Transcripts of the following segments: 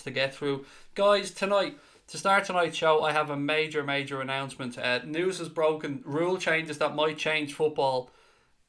to get through. Guys, tonight, to start tonight's show, I have a major announcement. News has broken, rule changes that might change football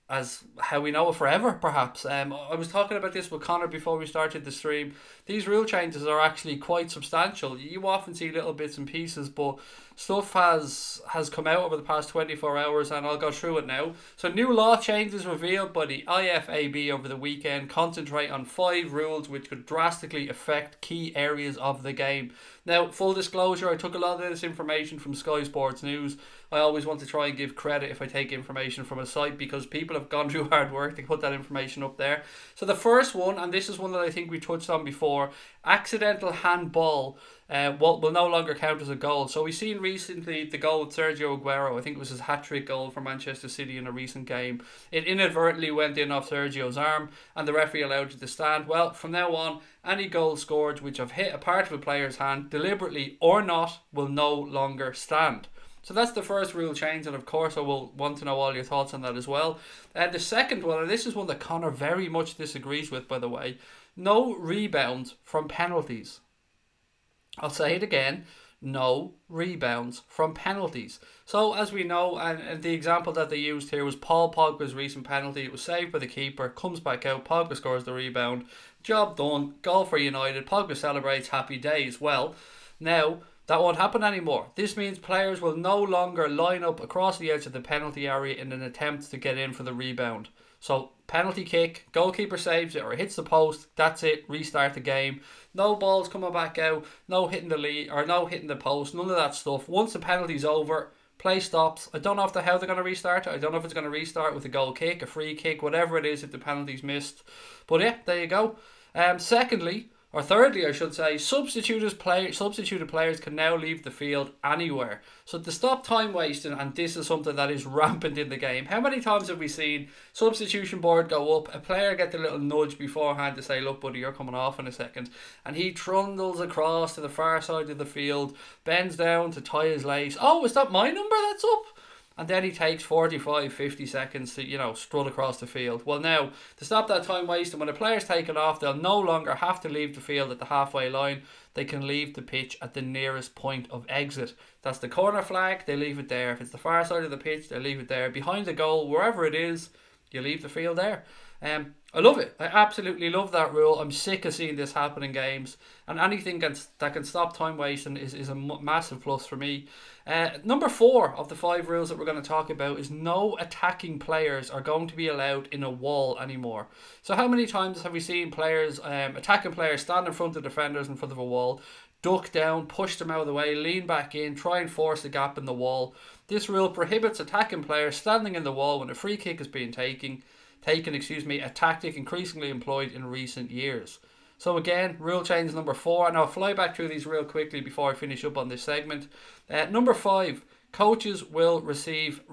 as how we know it forever, perhaps. I was talking about this with Connor before we started the stream. These rule changes are actually quite substantial. You often see little bits and pieces, but stuff has come out over the past 24 hours, and I'll go through it now. So new law changes revealed by the IFAB over the weekend concentrate on 5 rules which could drastically affect key areas of the game. Now, full disclosure, I took a lot of this information from Sky Sports News. I always want to try and give credit if I take information from a site, because people have gone through hard work to put that information up there. So the first one, and this is one that I think we touched on before, accidental handball will no longer count as a goal. So we've seen recently the goal with Sergio Aguero. I think it was his hat-trick goal for Manchester City in a recent game. It inadvertently went in off Sergio's arm and the referee allowed it to stand. Well, from now on, any goals scored which have hit a part of a player's hand, deliberately or not, will no longer stand. So that's the first rule change, and of course I will want to know all your thoughts on that as well. The second one, and this is one that Connor very much disagrees with, by the way, no rebounds from penalties. I'll say it again, no rebounds from penalties. So as we know, and the example that they used here was Paul Pogba's recent penalty. It was saved by the keeper, comes back out, Pogba scores the rebound, job done, goal for United, Pogba celebrates, happy days. Well, now that won't happen anymore. This means players will no longer line up across the edge of the penalty area in an attempt to get in for the rebound. So penalty kick, goalkeeper saves it or hits the post, that's it, restart the game. No balls coming back out, no hitting the lead or no hitting the post, none of that stuff. Once the penalty's over, play stops. I don't know how they're going to restart it. I don't know if it's going to restart with a goal kick, a free kick, whatever it is if the penalty's missed. But yeah, there you go. Thirdly, I should say, substituted players can now leave the field anywhere. So to stop time wasting, and this is something that is rampant in the game. How many times have we seen substitution board go up, a player get the little nudge beforehand to say, look buddy, you're coming off in a second, and he trundles across to the far side of the field, bends down to tie his lace. Oh, is that my number that's up? And then he takes 45, 50 seconds to, strut across the field. Well, now, to stop that time wasting, when a player's taken off, they'll no longer have to leave the field at the halfway line. They can leave the pitch at the nearest point of exit. That's the corner flag, they leave it there. If it's the far side of the pitch, they leave it there. Behind the goal, wherever it is, you leave the field there. I love it. I absolutely love that rule. I'm sick of seeing this happen in games, and anything that can stop time wasting is a massive plus for me. Number 4 of the 5 rules that we're going to talk about is no attacking players are going to be allowed in a wall anymore. So how many times have we seen players, attacking players, stand in front of defenders in front of a wall, duck down, push them out of the way, lean back in, try and force a gap in the wall? This rule prohibits attacking players standing in the wall when a free kick is being taken, a tactic increasingly employed in recent years. So again, rule change number 4, and I'll fly back through these real quickly before I finish up on this segment. Number 5, coaches will receive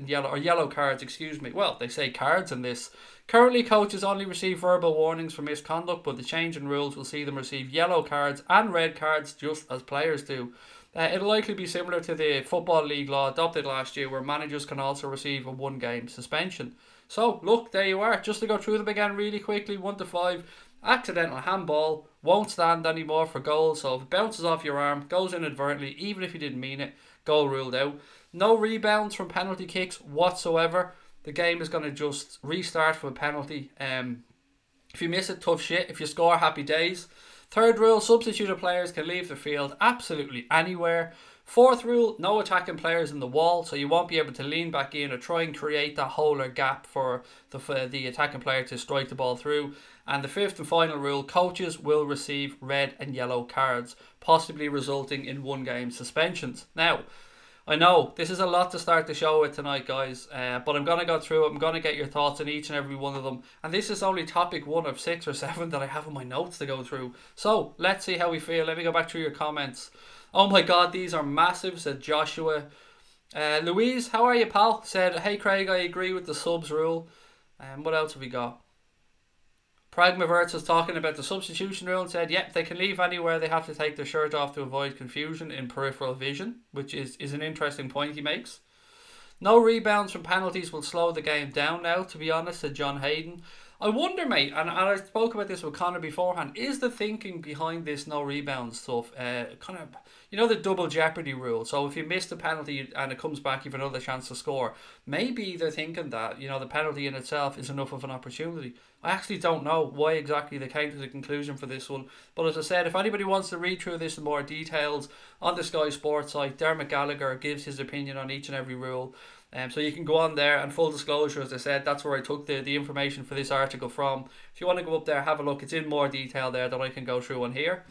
yellow cards, Well, they say cards in this. Currently, coaches only receive verbal warnings for misconduct, but the change in rules will see them receive yellow cards and red cards just as players do. It'll likely be similar to the Football League law adopted last year, where managers can also receive a 1-game suspension. So, look, there you are. Just to go through them again really quickly, 1 to 5. Accidental handball won't stand anymore for goals. So if it bounces off your arm, goes inadvertently, even if you didn't mean it, goal ruled out. No rebounds from penalty kicks whatsoever. The game is going to just restart for a penalty. If you miss it, tough shit. If you score, happy days. Third rule, substituted players can leave the field absolutely anywhere. Fourth rule, no attacking players in the wall, so you won't be able to lean back in or try and create that hole or gap for the attacking player to strike the ball through. And the fifth and final rule, coaches will receive red and yellow cards, possibly resulting in 1-game suspensions. Now, I know this is a lot to start the show with tonight, guys, but I'm going to go through it. I'm going to get your thoughts on each and every one of them. And this is only topic 1 of 6 or 7 that I have in my notes to go through. So, let's see how we feel. Let me go back through your comments. Oh my god, these are massive, said Joshua. Louise, how are you, pal? Said, hey Craig, I agree with the subs rule. What else have we got? Pragmaverts was talking about the substitution rule and said, yep, they can leave anywhere, they have to take their shirt off to avoid confusion in peripheral vision, which is an interesting point he makes. No rebounds from penalties will slow the game down now, to be honest, said John Hayden. I wonder, mate, and I spoke about this with Connor beforehand, is the thinking behind this no rebound stuff kind of, the double jeopardy rule? So if you miss the penalty and it comes back, you've another chance to score. Maybe they're thinking that, the penalty in itself is enough of an opportunity. I actually don't know why exactly they came to the conclusion for this one. But as I said, if anybody wants to read through this in more details, on the Sky Sports site, Dermot Gallagher gives his opinion on each and every rule. So you can go on there, and full disclosure, as I said, that's where I took the information for this article from. If you want to go up there, have a look. It's in more detail there than I can go through on here.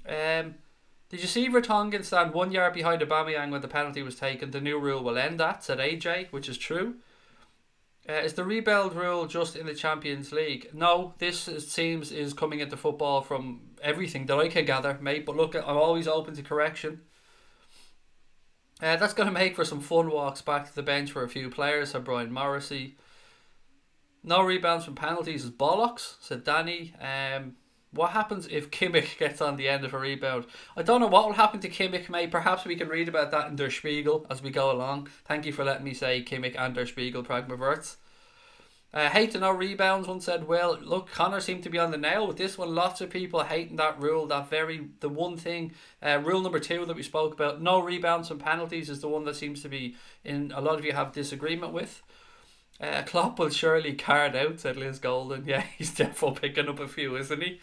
Did you see Vertonghen stand 1 yard behind Aubameyang when the penalty was taken? The new rule will end that, said AJ, which is true. Is the rebuild rule just in the Champions League? No, this seems is coming into football from everything that I can gather, mate. But look, I'm always open to correction. That's going to make for some fun walks back to the bench for a few players, said Brian Morrissey. No rebounds from penalties is bollocks, said Danny. What happens if Kimmich gets on the end of a rebound? I don't know what will happen to Kimmich, mate. Perhaps we can read about that in Der Spiegel as we go along. Thank you for letting me say Kimmich and Der Spiegel, Pragmaverts. Hate to no rebounds, one said. Well, look, Connor seemed to be on the nail with this one. Lots of people hating that rule, the one thing. Rule number 2 that we spoke about, no rebounds and penalties, is the one that seems to be in a lot of you have disagreement with. Klopp will surely card out, said Liz Golden. Yeah, he's definitely picking up a few, isn't he?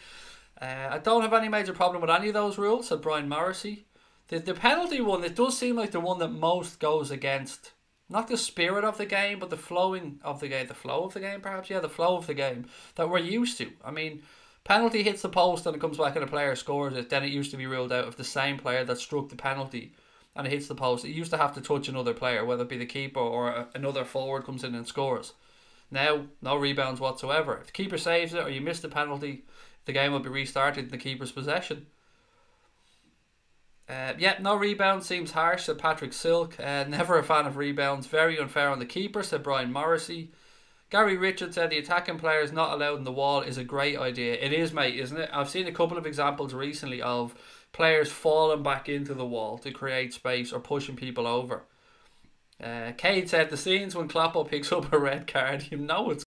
I don't have any major problem with any of those rules, said Brian Morrissey. The penalty one, it does seem like the one that most goes against not the spirit of the game, but the flowing of the game. The flow of the game, perhaps? Yeah, the flow of the game that we're used to. I mean, penalty hits the post and it comes back and a player scores it. Then it used to be ruled out if the same player that struck the penalty and it hits the post, it used to have to touch another player, whether it be the keeper or another forward comes in and scores. Now, no rebounds whatsoever. If the keeper saves it or you miss the penalty, the game will be restarted in the keeper's possession. No rebound seems harsh, said Patrick Silk. Never a fan of rebounds. Very unfair on the keeper, said Brian Morrissey. Gary Richards said the attacking players not allowed in the wall is a great idea. It is, mate, isn't it? I've seen a couple of examples recently of players falling back into the wall to create space or pushing people over. Cade said the scenes when Kloppo picks up a red card, it's